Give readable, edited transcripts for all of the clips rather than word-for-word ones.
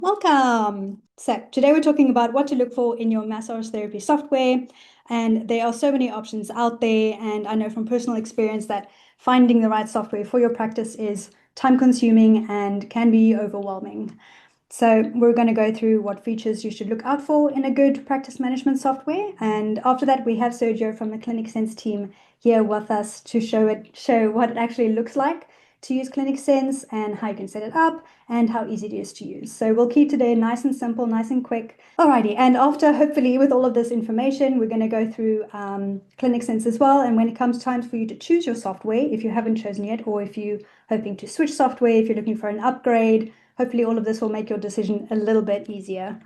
Welcome. So today we're talking about what to look for in your massage therapy software. And there are so many options out there. And I know from personal experience that finding the right software for your practice is time consuming and can be overwhelming. So we're going to go through what features you should look out for in a good practice management software. And after that, we have Sergio from the ClinicSense team here with us to show what it actually looks like to use ClinicSense and how you can set it up and how easy it is to use. So we'll keep today nice and simple, nice and quick. Alrighty, and after hopefully with all of this information, we're going to go through ClinicSense as well. And when it comes time for you to choose your software, if you haven't chosen yet, or if you're hoping to switch software, if you're looking for an upgrade, hopefully all of this will make your decision a little bit easier.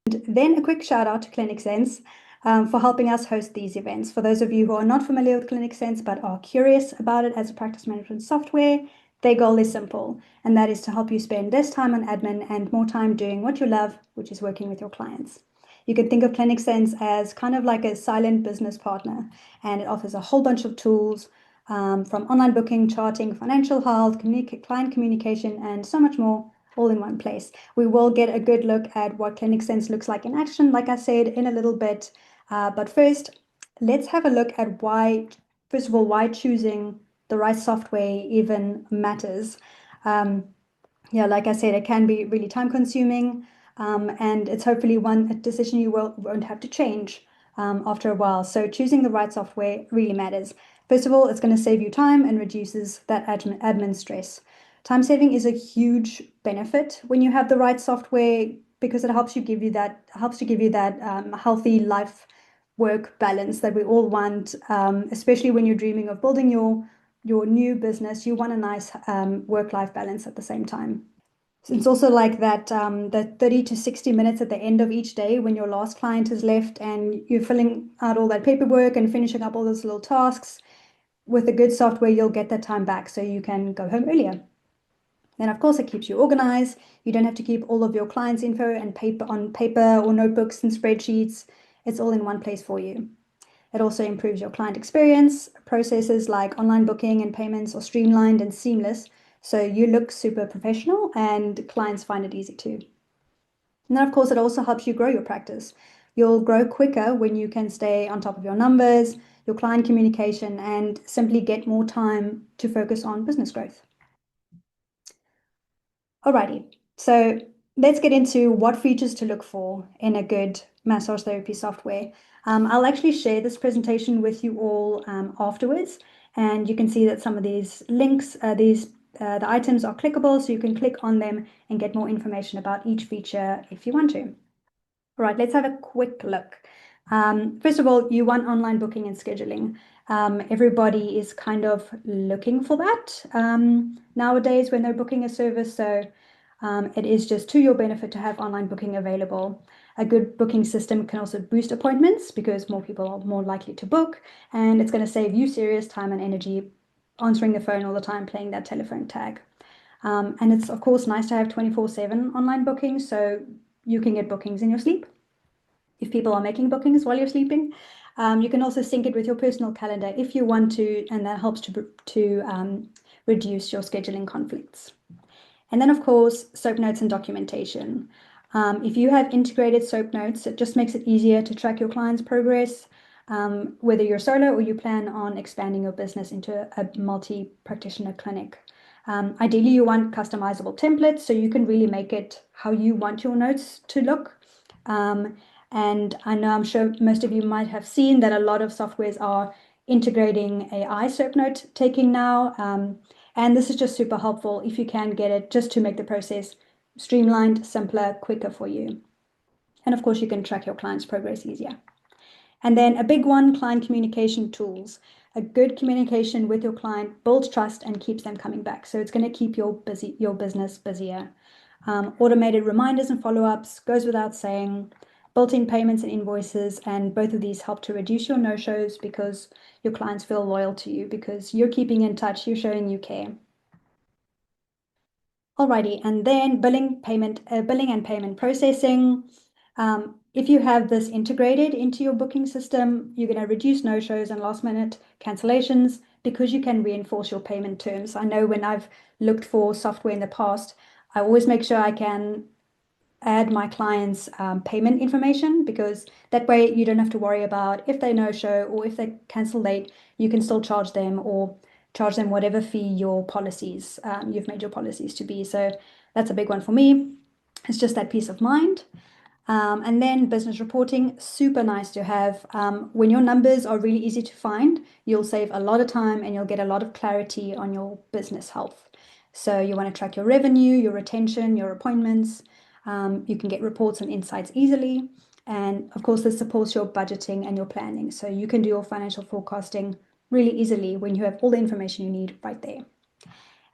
And then a quick shout out to ClinicSense for helping us host these events. For those of you who are not familiar with ClinicSense but are curious about it as a practice management software, their goal is simple, and that is to help you spend less time on admin and more time doing what you love, which is working with your clients. You can think of ClinicSense as kind of like a silent business partner, and it offers a whole bunch of tools from online booking, charting, financial health, client communication, and so much more, all in one place. We will get a good look at what ClinicSense looks like in action, like I said, in a little bit. But first, let's have a look at first of all, why choosing the right software even matters. Yeah, like I said, it can be really time consuming, and it's hopefully a decision you won't have to change after a while. So choosing the right software really matters. First of all, it's going to save you time and reduces that admin stress. Time saving is a huge benefit when you have the right software because it helps to give you that healthy life work balance that we all want, especially when you're dreaming of building your new business. You want a nice work-life balance at the same time. It's also like that 30 to 60 minutes at the end of each day when your last client has left and you're filling out all that paperwork and finishing up all those little tasks. With a good software, you'll get that time back so you can go home earlier. And of course, it keeps you organized. You don't have to keep all of your clients' info and on paper or notebooks and spreadsheets. It's all in one place for you. It also improves your client experience. Processes like online booking and payments are streamlined and seamless, so you look super professional and clients find it easy too. And then, of course, it also helps you grow your practice. You'll grow quicker when you can stay on top of your numbers, your client communication, and simply get more time to focus on business growth. Alrighty, so let's get into what features to look for in a good massage therapy software. I'll actually share this presentation with you all afterwards, and you can see that some of these links, the items are clickable, so you can click on them and get more information about each feature if you want to. All right, let's have a quick look. First of all, you want online booking and scheduling. Everybody is kind of looking for that nowadays when they're booking a service. So it is just to your benefit to have online booking available. A good booking system can also boost appointments because more people are more likely to book, and it's going to save you serious time and energy answering the phone all the time, playing that telephone tag. And it's, of course, nice to have 24/7 online bookings so you can get bookings in your sleep. If people are making bookings while you're sleeping, you can also sync it with your personal calendar if you want to, and that helps to reduce your scheduling conflicts. And then, of course, SOAP notes and documentation. If you have integrated SOAP notes, it just makes it easier to track your client's progress, whether you're solo or you plan on expanding your business into a multi-practitioner clinic. Ideally, you want customizable templates so you can really make it how you want your notes to look. And I'm sure most of you might have seen that a lot of softwares are integrating AI SOAP note taking now. And this is just super helpful if you can get it just to make the process streamlined, simpler, quicker for you. And of course, you can track your client's progress easier. And then a big one, client communication tools. A good communication with your client builds trust and keeps them coming back. So it's going to keep your business busier. Automated reminders and follow-ups goes without saying. Built-in payments and invoices, and both of these help to reduce your no-shows because your clients feel loyal to you because you're keeping in touch, you're showing you care. Alrighty, and then billing and payment processing. If you have this integrated into your booking system, you're going to reduce no-shows and last-minute cancellations because you can reinforce your payment terms. I know when I've looked for software in the past, I always make sure I can add my clients' payment information, because that way you don't have to worry about if they no-show or if they cancel late, you can still charge them or charge them whatever fee your policies, you've made your policies to be. So that's a big one for me. It's just that peace of mind. And then business reporting, super nice to have. When your numbers are really easy to find, you'll save a lot of time and you'll get a lot of clarity on your business health. So you want to track your revenue, your retention, your appointments. You can get reports and insights easily. And of course, this supports your budgeting and your planning. So you can do your financial forecasting really easily when you have all the information you need right there.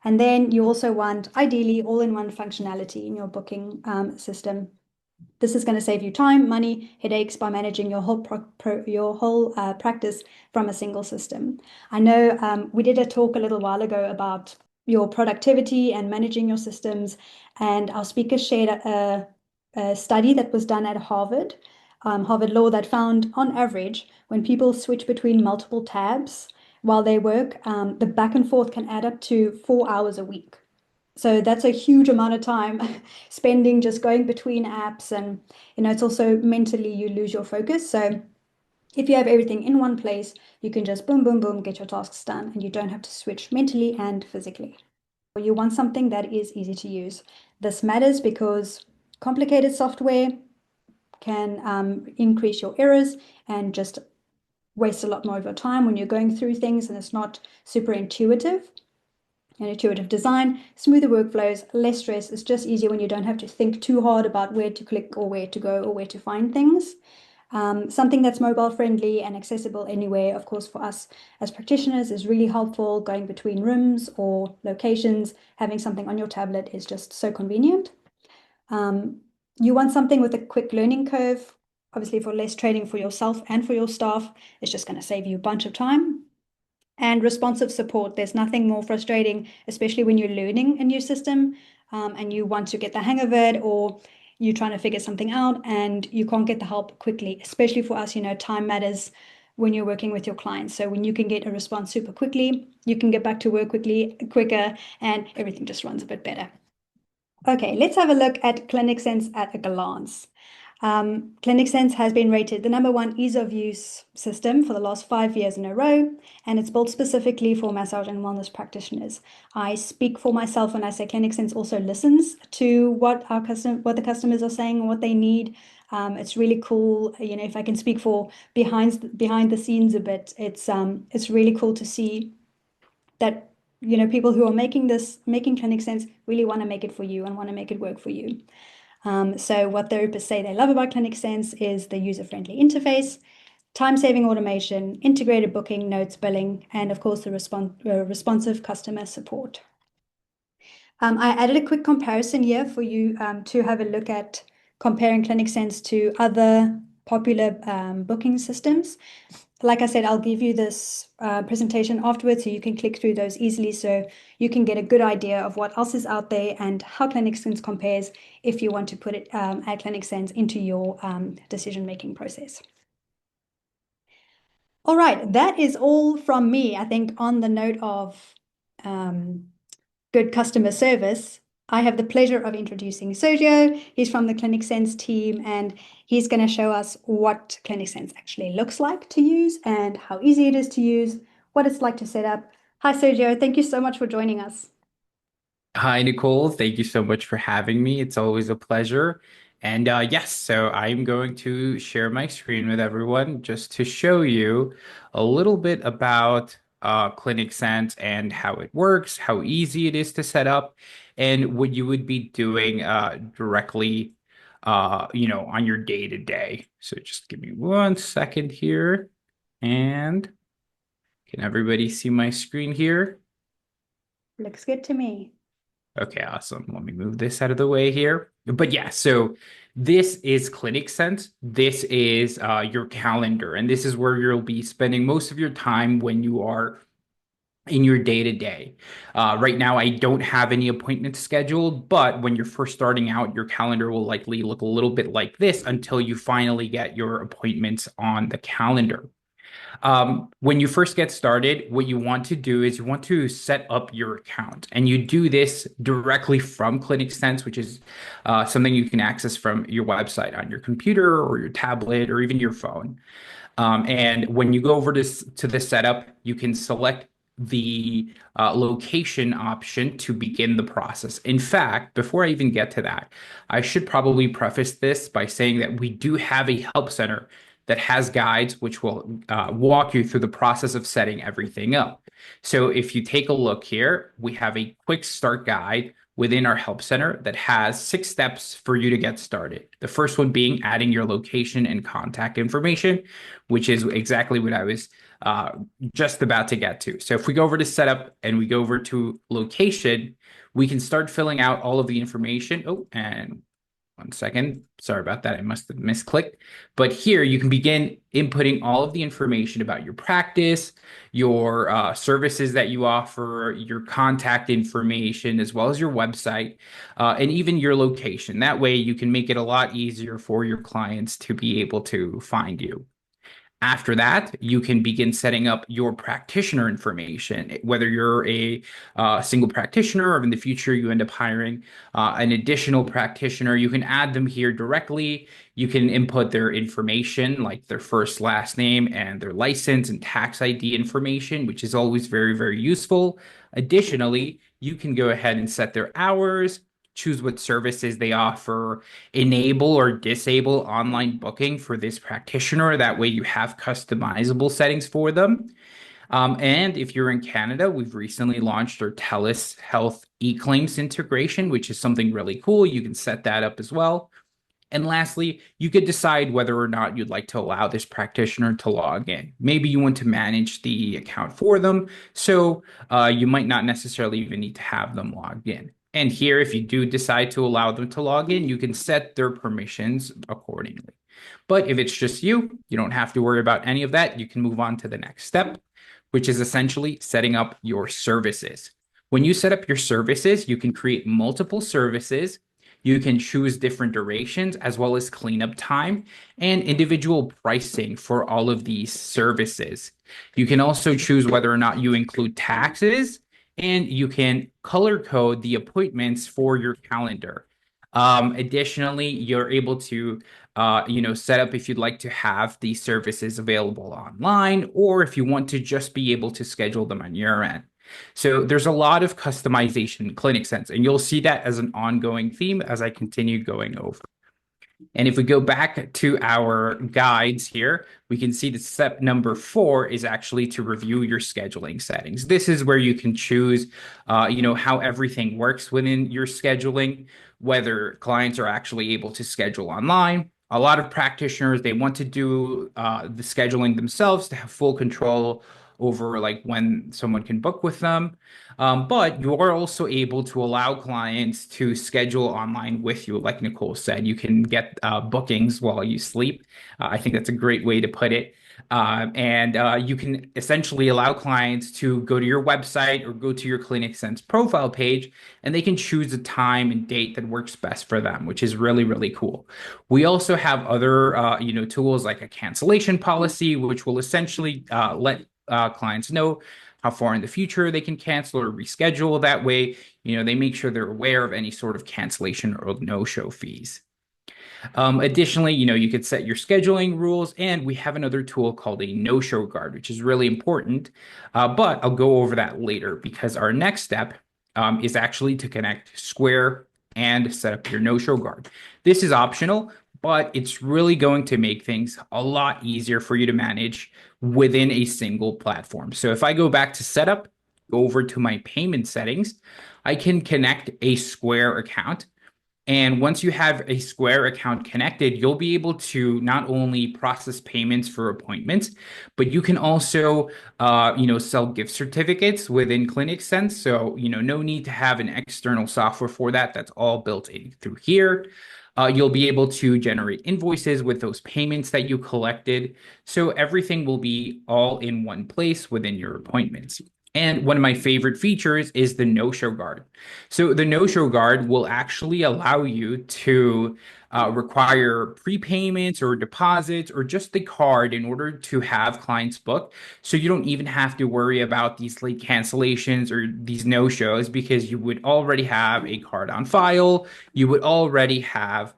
And then you also want, ideally, all-in-one functionality in your booking system. This is going to save you time, money, headaches by managing your whole practice from a single system. I know we did a talk a little while ago about your productivity and managing your systems, and our speaker shared a study that was done at Harvard, Harvard Law, that found on average when people switch between multiple tabs while they work, the back and forth can add up to 4 hours a week. So that's a huge amount of time spending just going between apps, and it's also mentally you lose your focus. So if you have everything in one place, you can just boom, boom, boom, get your tasks done, and you don't have to switch mentally and physically. You want something that is easy to use. This matters because complicated software can increase your errors and just waste a lot more of your time when you're going through things and it's not super intuitive. And intuitive design, smoother workflows, less stress. It's just easier when you don't have to think too hard about where to click or where to go or where to find things. Something that's mobile friendly and accessible anywhere, of course, for us as practitioners is really helpful. Going between rooms or locations, having something on your tablet is just so convenient. You want something with a quick learning curve, obviously for less training for yourself and for your staff. It's just going to save you a bunch of time. And responsive support. There's nothing more frustrating, especially when you're learning a new system and you want to get the hang of it, or you're trying to figure something out and you can't get the help quickly. Especially for us, time matters when you're working with your clients. So when you can get a response super quickly, you can get back to work quicker, and everything just runs a bit better. Okay, let's have a look at ClinicSense at a glance. ClinicSense has been rated the #1 ease of use system for the last 5 years in a row, and it's built specifically for massage and wellness practitioners. I speak for myself when I say ClinicSense also listens to what the customers are saying and what they need. It's really cool. If I can speak for behind the scenes a bit, it's really cool to see that people who are making ClinicSense really want to make it for you and want to make it work for you. So what therapists say they love about ClinicSense is the user-friendly interface, time-saving automation, integrated booking, notes, billing, and of course the responsive customer support. I added a quick comparison here for you to have a look at comparing ClinicSense to other popular booking systems. Like I said, I'll give you this presentation afterwards so you can click through those easily, so you can get a good idea of what else is out there and how ClinicSense compares if you want to put it add ClinicSense into your decision-making process. All right, that is all from me. I think on the note of good customer service, I have the pleasure of introducing Sergio. He's from the ClinicSense team, and he's going to show us what ClinicSense actually looks like to use and how easy it is to use, what it's like to set up. Hi, Sergio. Thank you so much for joining us. Hi, Nicole. Thank you so much for having me. It's always a pleasure. And yes, so I'm going to share my screen with everyone just to show you a little bit about ClinicSense and how it works, how easy it is to set up, and what you would be doing directly, on your day to day. So just give me 1 second here. And can everybody see my screen here? Looks good to me. Okay, awesome. Let me move this out of the way here. But yeah, so this is ClinicSense. This is your calendar, and this is where you'll be spending most of your time when you are in your day to day. Right now, I don't have any appointments scheduled, but when you're first starting out, your calendar will likely look a little bit like this until you finally get your appointments on the calendar. When you first get started, what you want to do is you want to set up your account, and you do this directly from ClinicSense, which is something you can access from your website on your computer or your tablet or even your phone. And when you go over to the setup, you can select the location option to begin the process. In fact, before I even get to that, I should probably preface this by saying that we do have a help center that has guides which will walk you through the process of setting everything up. So if you take a look here, we have a quick start guide within our help center that has 6 steps for you to get started. The first one being adding your location and contact information, which is exactly what I was uh, just about to get to. So if we go over to setup and we go over to location, we can start filling out all of the information. Oh, and 1 second. Sorry about that. I must have misclicked. But here you can begin inputting all of the information about your practice, your services that you offer, your contact information, as well as your website, and even your location. That way you can make it a lot easier for your clients to be able to find you. After that, you can begin setting up your practitioner information, whether you're a single practitioner or in the future you end up hiring an additional practitioner. You can add them here directly. You can input their information like their first, last name, and their license and tax ID information, which is always very, very useful. Additionally, you can go ahead and set their hours, choose what services they offer, enable or disable online booking for this practitioner. That way you have customizable settings for them. And if you're in Canada, we've recently launched our TELUS Health eClaims integration, which is something really cool. You can set that up as well. And lastly, you could decide whether or not you'd like to allow this practitioner to log in. Maybe you want to manage the account for them, so you might not necessarily even need to have them logged in. And here, if you do decide to allow them to log in, you can set their permissions accordingly. But if it's just you, you don't have to worry about any of that. You can move on to the next step, which is essentially setting up your services. When you set up your services, you can create multiple services. You can choose different durations as well as cleanup time and individual pricing for all of these services. You can also choose whether or not you include taxes, and you can color code the appointments for your calendar. Additionally, you're able to set up if you'd like to have these services available online, or if you want to just be able to schedule them on your end. So there's a lot of customization in ClinicSense, and you'll see that as an ongoing theme as I continue going over. And if we go back to our guides here, we can see that step number 4 is actually to review your scheduling settings. This is where you can choose, how everything works within your scheduling, whether clients are actually able to schedule online. A lot of practitioners, they want to do the scheduling themselves to have full control over like when someone can book with them. But you are also able to allow clients to schedule online with you. Like Nicole said, you can get bookings while you sleep. I think that's a great way to put it. And you can essentially allow clients to go to your website or go to your ClinicSense profile page, and they can choose a time and date that works best for them, which is really, really cool. We also have other, tools like a cancellation policy, which will essentially let clients know how far in the future they can cancel or reschedule. That way, they make sure they're aware of any sort of cancellation or no-show fees. Additionally, you could set your scheduling rules, and we have another tool called a no-show guard, which is really important. But I'll go over that later because our next step is actually to connect Square and set up your no-show guard. This is optional, but it's really going to make things a lot easier for you to manage within a single platform. So if I go back to setup, go over to my payment settings, I can connect a Square account. And once you have a Square account connected, you'll be able to not only process payments for appointments, but you can also, sell gift certificates within ClinicSense. So, no need to have an external software for that. That's all built in through here. You'll be able to generate invoices with those payments that you collected. So everything will be all in one place within your appointments. And one of my favorite features is the no-show guard. So the no-show guard will actually allow you to require prepayments or deposits or just the card in order to have clients book. So you don't even have to worry about these late cancellations or these no-shows because you would already have a card on file. You would already have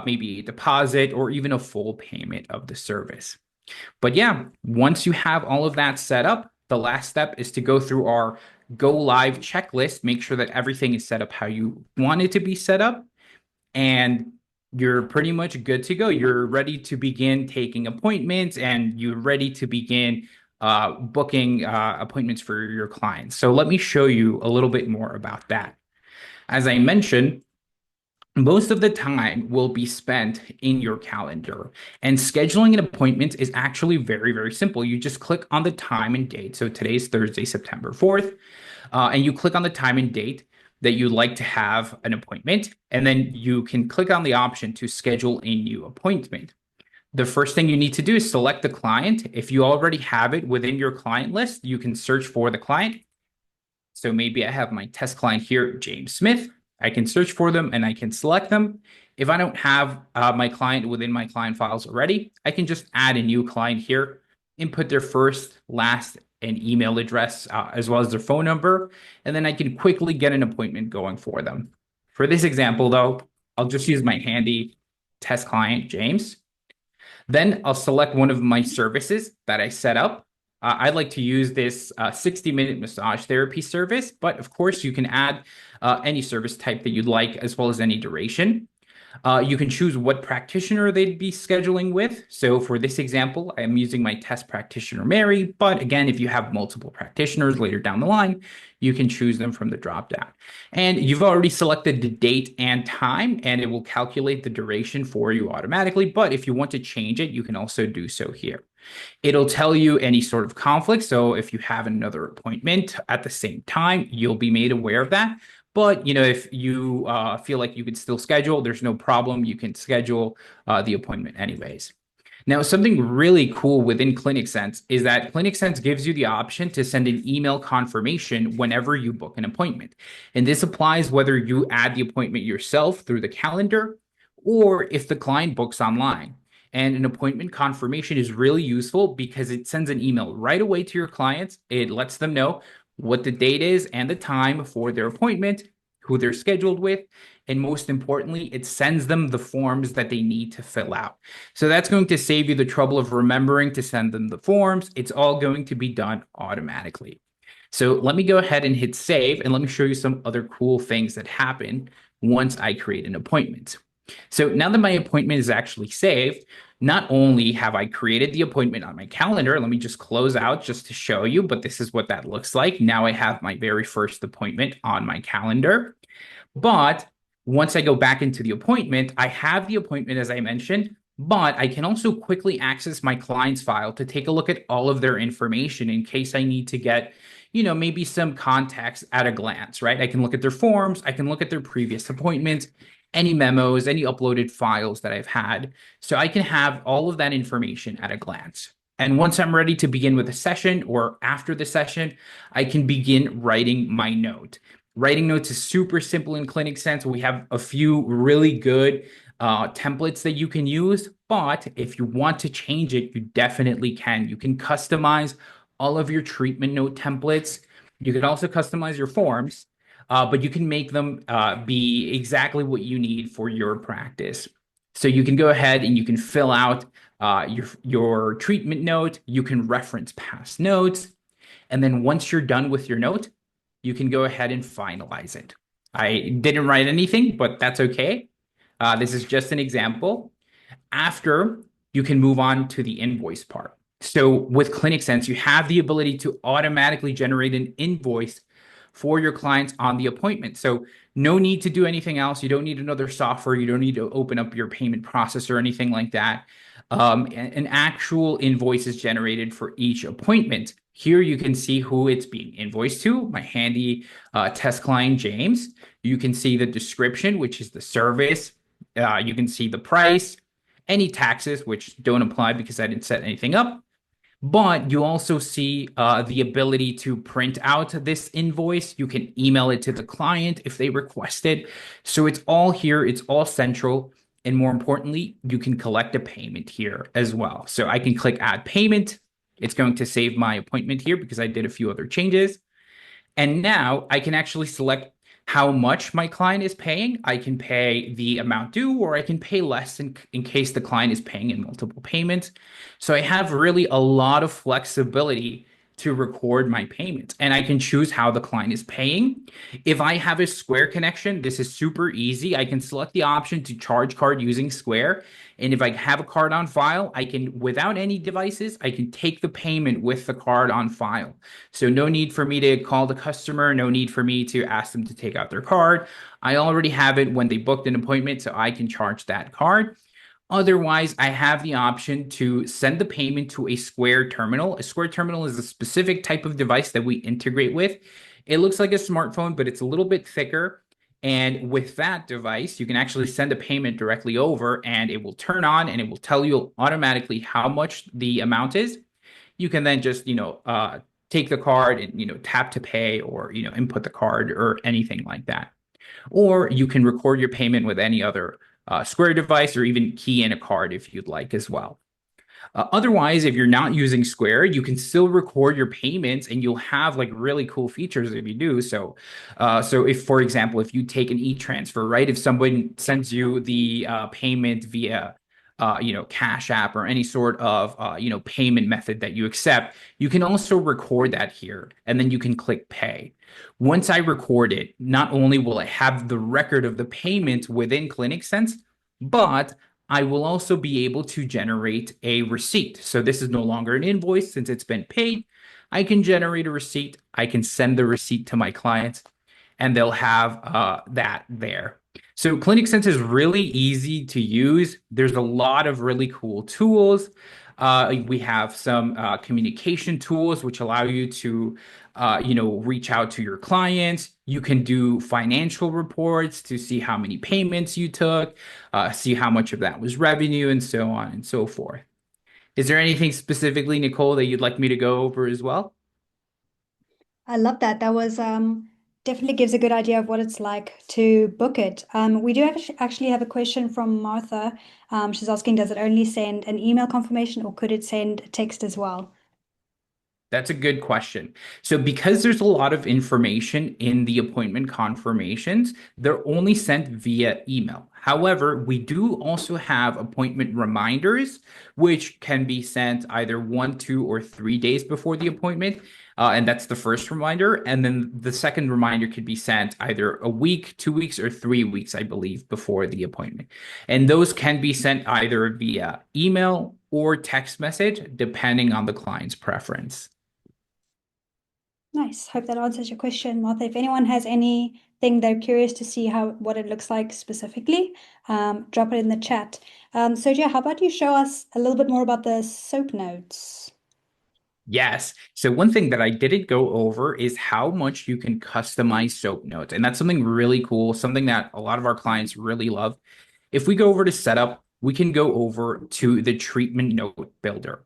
maybe a deposit or even a full payment of the service. But yeah, once you have all of that set up, the last step is to go through our go live checklist, make sure that everything is set up how you want it to be set up, and you're pretty much good to go. You're ready to begin taking appointments and you're ready to begin booking appointments for your clients. So let me show you a little bit more about that. As I mentioned, most of the time will be spent in your calendar, and scheduling an appointment is actually very, very simple. You just click on the time and date. So today's Thursday, September 4th, and you click on the time and date that you'd like to have an appointment, and then you can click on the option to schedule a new appointment. The first thing you need to do is select the client. If you already have it within your client list, you can search for the client. So maybe I have my test client here, James Smith. I can search for them and I can select them. If I don't have my client within my client files already, I can just add a new client here, input their first, last, and email address, as well as their phone number, and then I can quickly get an appointment going for them. For this example, though, I'll just use my handy test client, James. Then I'll select one of my services that I set up. I'd like to use this 60-minute massage therapy service, but of course you can add any service type that you'd like, as well as any duration. You can choose what practitioner they'd be scheduling with. So for this example, I'm using my test practitioner, Mary. But again, if you have multiple practitioners later down the line, you can choose them from the dropdown. And you've already selected the date and time, and it will calculate the duration for you automatically. But if you want to change it, you can also do so here. It'll tell you any sort of conflict. So if you have another appointment at the same time, you'll be made aware of that. But if you feel like you could still schedule, there's no problem. You can schedule the appointment anyways. Now, something really cool within ClinicSense is that ClinicSense gives you the option to send an email confirmation whenever you book an appointment. And this applies whether you add the appointment yourself through the calendar or if the client books online. And an appointment confirmation is really useful because it sends an email right away to your clients. It lets them know what the date is and the time for their appointment, who they're scheduled with, and most importantly, it sends them the forms that they need to fill out. So that's going to save you the trouble of remembering to send them the forms. It's all going to be done automatically. So let me go ahead and hit save, and let me show you some other cool things that happen once I create an appointment. So now that my appointment is actually saved, not only have I created the appointment on my calendar, let me just close out just to show you, but this is what that looks like. Now I have my very first appointment on my calendar. But once I go back into the appointment, I have the appointment, as I mentioned, but I can also quickly access my client's file to take a look at all of their information in case I need to get, maybe some context at a glance, right? I can look at their forms. I can look at their previous appointments, any memos, any uploaded files that I've had. So I can have all of that information at a glance. And once I'm ready to begin with a session or after the session, I can begin writing my note. Writing notes is super simple in ClinicSense. We have a few really good templates that you can use, but if you want to change it, you definitely can. You can customize all of your treatment note templates. You can also customize your forms, but you can make them be exactly what you need for your practice. So you can go ahead and you can fill out your treatment note. You can reference past notes. And then once you're done with your note, you can go ahead and finalize it. I didn't write anything, but that's okay. This is just an example. After, you can move on to the invoice part. So with ClinicSense, you have the ability to automatically generate an invoice for your clients on the appointment. So no need to do anything else. You don't need another software. You don't need to open up your payment process or anything like that. An actual invoice is generated for each appointment. Here you can see who it's being invoiced to, my handy test client, James. You can see the description, which is the service. You can see the price, any taxes, which don't apply because I didn't set anything up. But you also see the ability to print out this invoice. You can email it to the client if they request it. So it's all here. It's all central. And more importantly, you can collect a payment here as well. So I can click add payment. It's going to save my appointment here because I did a few other changes. And now I can actually select how much my client is paying. I can pay the amount due, or I can pay less in case the client is paying in multiple payments. So I have really a lot of flexibility to record my payments, and I can choose how the client is paying. If I have a Square connection, this is super easy. I can select the option to charge card using Square. And if I have a card on file, I can, without any devices, I can take the payment with the card on file. So no need for me to call the customer, no need for me to ask them to take out their card. I already have it when they booked an appointment, so I can charge that card. Otherwise, I have the option to send the payment to a Square terminal. A Square terminal is a specific type of device that we integrate with. It looks like a smartphone, but it's a little bit thicker. And with that device, you can actually send a payment directly over and it will turn on and it will tell you automatically how much the amount is. You can then just, take the card and, tap to pay or, input the card or anything like that. Or you can record your payment with any other Square device or even key in a card if you'd like as well. Otherwise, if you're not using Square, you can still record your payments and you'll have like really cool features if you do. So if, for example, if you take an e-transfer, right? If someone sends you the payment via Cash App or any sort of, payment method that you accept, you can also record that here and then you can click pay. Once I record it, not only will I have the record of the payment within ClinicSense, but I will also be able to generate a receipt. So this is no longer an invoice since it's been paid. I can generate a receipt. I can send the receipt to my clients and they'll have that there. So ClinicSense is really easy to use. There's a lot of really cool tools. We have some communication tools which allow you to, reach out to your clients. You can do financial reports to see how many payments you took, see how much of that was revenue, and so on and so forth. Is there anything specifically, Nicole, that you'd like me to go over as well? I love that. That was definitely gives a good idea of what it's like to book it. We do actually have a question from Martha. She's asking, does it only send an email confirmation or could it send a text as well? That's a good question. So, because there's a lot of information in the appointment confirmations, they're only sent via email. However, we do also have appointment reminders, which can be sent either 1, 2, or 3 days before the appointment. And that's the first reminder. And then the second reminder could be sent either a week, 2 weeks, or 3 weeks, I believe, before the appointment. And those can be sent either via email or text message, depending on the client's preference. Nice. Hope that answers your question, Martha. If anyone has anything they're curious to see what it looks like specifically, drop it in the chat. Sergio, how about you show us a little bit more about the SOAP notes? Yes. So one thing that I didn't go over is how much you can customize SOAP notes. And that's something really cool, something that a lot of our clients really love. If we go over to setup, we can go over to the treatment note builder.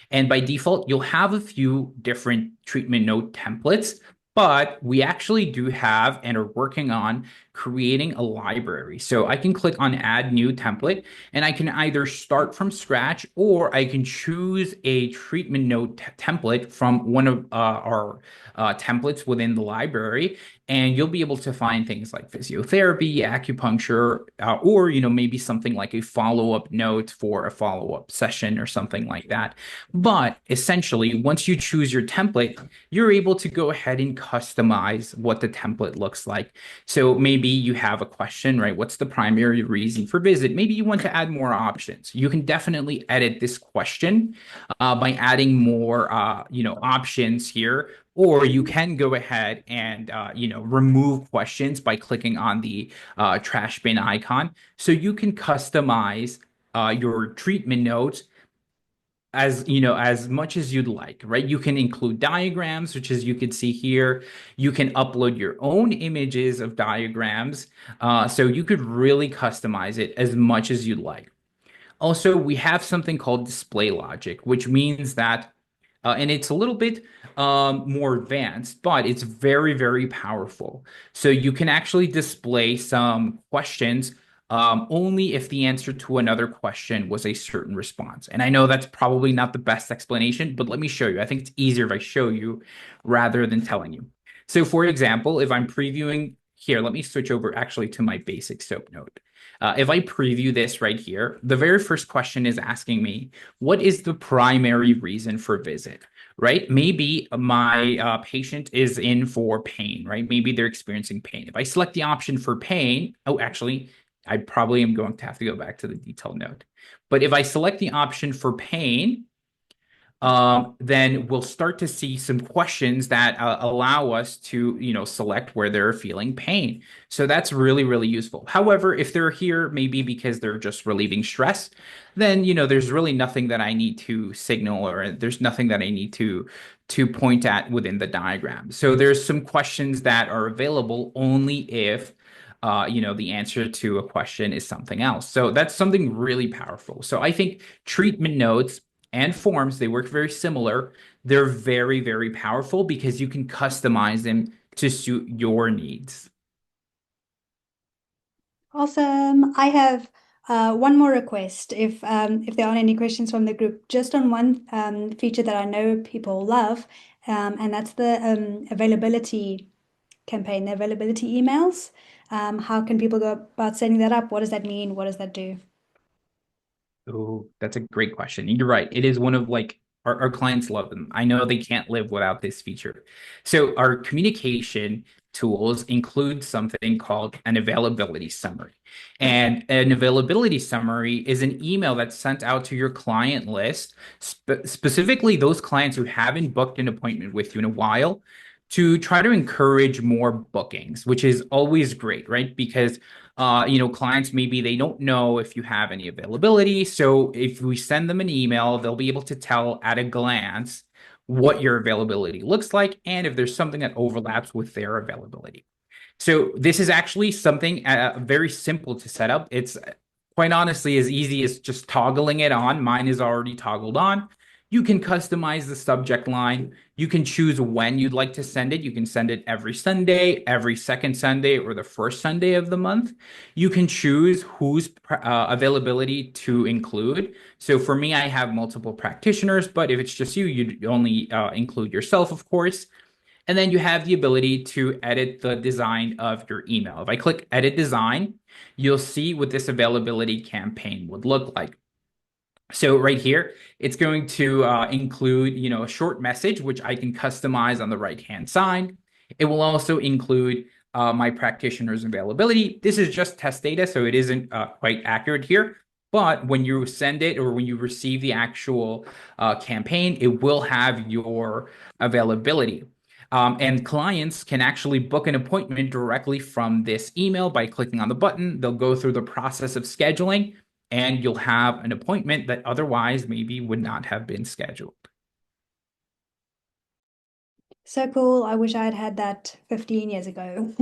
And by default, you'll have a few different treatment note templates, but we actually do have and are working on creating a library. So I can click on add new template and I can either start from scratch or I can choose a treatment note template from one of our templates within the library. And you'll be able to find things like physiotherapy, acupuncture, or maybe something like a follow-up note for a follow-up session or something like that. But essentially, once you choose your template, you're able to go ahead and customize what the template looks like. So maybe you have a question, right? What's the primary reason for visit? Maybe you want to add more options. You can definitely edit this question by adding more, options here. Or you can go ahead and remove questions by clicking on the trash bin icon. So you can customize your treatment notes as much as you'd like, right? You can include diagrams, which as you can see here, you can upload your own images of diagrams. So you could really customize it as much as you'd like. Also, we have something called display logic, which means that and it's a little bit more advanced, but it's very, very powerful. So you can actually display some questions only if the answer to another question was a certain response. And I know that's probably not the best explanation, but let me show you. I think it's easier if I show you rather than telling you. So for example, if I'm previewing here, let me switch over actually to my basic SOAP note. If I preview this right here, the very first question is asking me, what is the primary reason for visit? Right? Maybe my patient is in for pain, right? Maybe they're experiencing pain. If I select the option for pain, oh, actually, I probably am going to have to go back to the detailed note. But if I select the option for pain, then we'll start to see some questions that allow us to, select where they're feeling pain. So that's really, really useful. However, if they're here, maybe because they're just relieving stress, then, there's really nothing that I need to signal or there's nothing that I need to point at within the diagram. So there's some questions that are available only if the answer to a question is something else. So that's something really powerful. So I think treatment notes and forms, they work very similar. They're very, very powerful because you can customize them to suit your needs. Awesome. I have one more request. If there aren't any questions from the group, just on one feature that I know people love, and that's the availability campaign, the availability emails. How can people go about setting that up? What does that mean? What does that do? Oh, that's a great question. You're right. It is one of like our clients love them. I know they can't live without this feature. So our communication tools include something called an availability summary. And an availability summary is an email that's sent out to your client list, specifically those clients who haven't booked an appointment with you in a while, to try to encourage more bookings, which is always great, right? Because clients maybe they don't know if you have any availability. So if we send them an email, they'll be able to tell at a glance what your availability looks like and if there's something that overlaps with their availability. So this is actually something very simple to set up. It's quite honestly as easy as just toggling it on. Mine is already toggled on. You can customize the subject line. You can choose when you'd like to send it. You can send it every Sunday, every second Sunday, or the first Sunday of the month. You can choose whose availability to include. So for me, I have multiple practitioners, but if it's just you, you'd only include yourself, of course. And then you have the ability to edit the design of your email. If I click edit design, you'll see what this availability campaign would look like. So right here, it's going to include, a short message, which I can customize on the right-hand side. It will also include my practitioner's availability. This is just test data, so it isn't quite accurate here. But when you send it or when you receive the actual campaign, it will have your availability. And clients can actually book an appointment directly from this email by clicking on the button. They'll go through the process of scheduling and you'll have an appointment that otherwise maybe would not have been scheduled. So cool. I wish I had had that 15 years ago.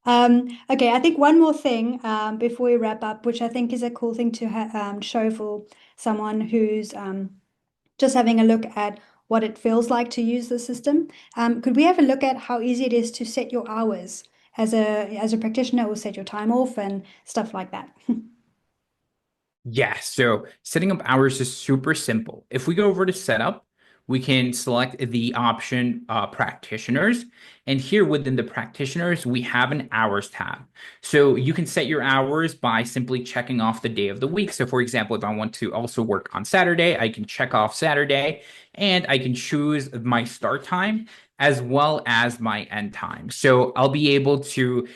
Okay, I think one more thing before we wrap up, which I think is a cool thing to show for someone who's just having a look at what it feels like to use the system. Could we have a look at how easy it is to set your hours as a practitioner or set your time off and stuff like that? Yeah, so setting up hours is super simple. If we go over to setup, we can select the option practitioners. And here within the practitioners, we have an hours tab. So you can set your hours by simply checking off the day of the week. So for example, if I want to also work on Saturday, I can check off Saturday and I can choose my start time as well as my end time. So I'll be able to,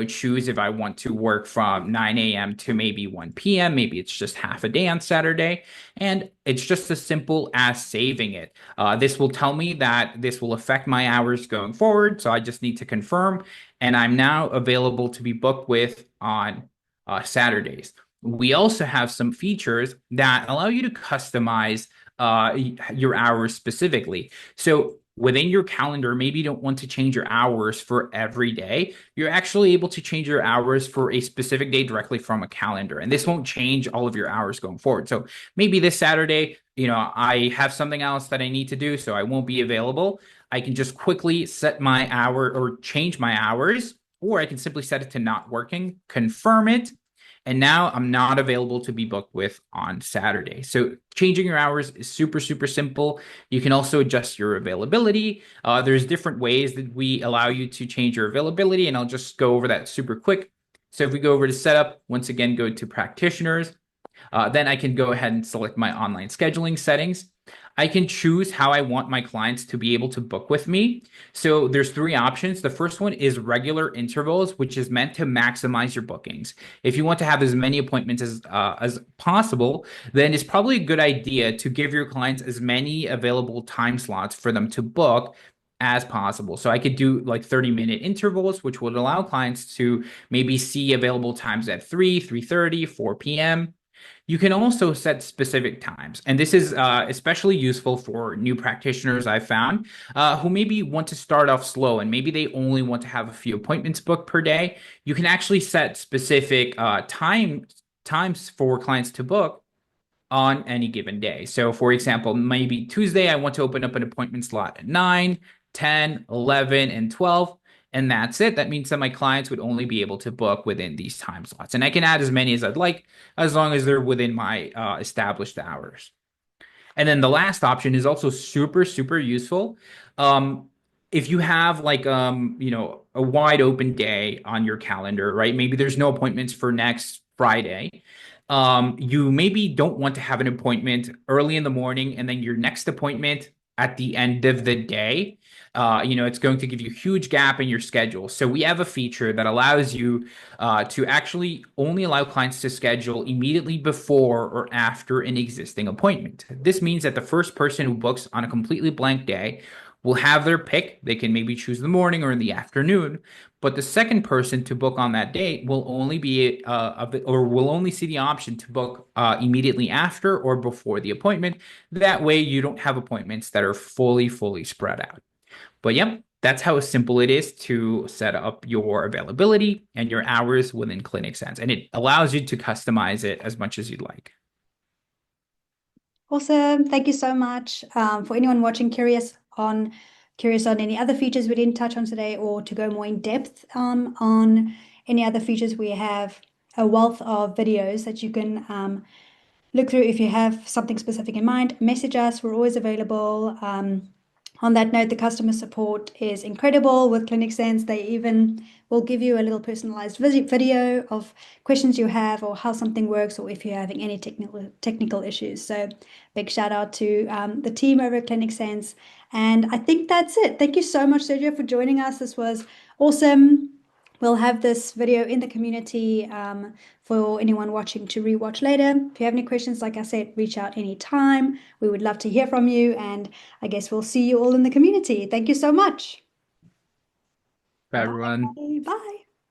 choose if I want to work from 9 a.m. to maybe 1 p.m. Maybe it's just half a day on Saturday. And it's just as simple as saving it. This will tell me that this will affect my hours going forward. So I just need to confirm. And I'm now available to be booked with on Saturdays. We also have some features that allow you to customize your hours specifically. So within your calendar, maybe you don't want to change your hours for every day. You're actually able to change your hours for a specific day directly from a calendar. And this won't change all of your hours going forward. So maybe this Saturday, I have something else that I need to do, so I won't be available. I can just quickly set my hour or change my hours, or I can simply set it to not working, confirm it, and now I'm not available to be booked with on Saturday. So changing your hours is super, super simple. You can also adjust your availability. There's different ways that we allow you to change your availability, and I'll just go over that super quick. So if we go over to setup, once again, go to practitioners. Then I can go ahead and select my online scheduling settings. I can choose how I want my clients to be able to book with me. So there's three options. The first one is regular intervals, which is meant to maximize your bookings. If you want to have as many appointments as possible, then it's probably a good idea to give your clients as many available time slots for them to book as possible. So I could do like 30-minute intervals, which would allow clients to maybe see available times at 3, 3:30, 4 p.m. You can also set specific times, and this is especially useful for new practitioners I've found who maybe want to start off slow and maybe they only want to have a few appointments booked per day. You can actually set specific times for clients to book on any given day. So, for example, maybe Tuesday, I want to open up an appointment slot at 9, 10, 11, and 12. And that's it. That means that my clients would only be able to book within these time slots. And I can add as many as I'd like, as long as they're within my established hours. And then the last option is also super, super useful. Um, if you have like a wide open day on your calendar, right? Maybe there's no appointments for next Friday. You maybe don't want to have an appointment early in the morning and then your next appointment at the end of the day. It's going to give you a huge gap in your schedule. So we have a feature that allows you to actually only allow clients to schedule immediately before or after an existing appointment. This means that the first person who books on a completely blank day will have their pick. They can maybe choose the morning or in the afternoon, but the second person to book on that date will only be or will only see the option to book immediately after or before the appointment. That way, you don't have appointments that are fully spread out. But yep, that's how simple it is to set up your availability and your hours within ClinicSense. And it allows you to customize it as much as you'd like. Awesome. Thank you so much. For anyone watching, curious on any other features we didn't touch on today, or to go more in depth on any other features, we have a wealth of videos that you can look through. If you have something specific in mind, message us. We're always available. On that note, the customer support is incredible with ClinicSense. They even will give you a little personalized video of questions you have or how something works, or if you're having any technical issues. So big shout out to the team over at ClinicSense. And I think that's it. Thank you so much, Sergio, for joining us. This was awesome. We'll have this video in the community for anyone watching to rewatch later. If you have any questions, like I said, reach out anytime. We would love to hear from you, and I guess we'll see you all in the community. Thank you so much. Bye, Bye. everyone. Bye.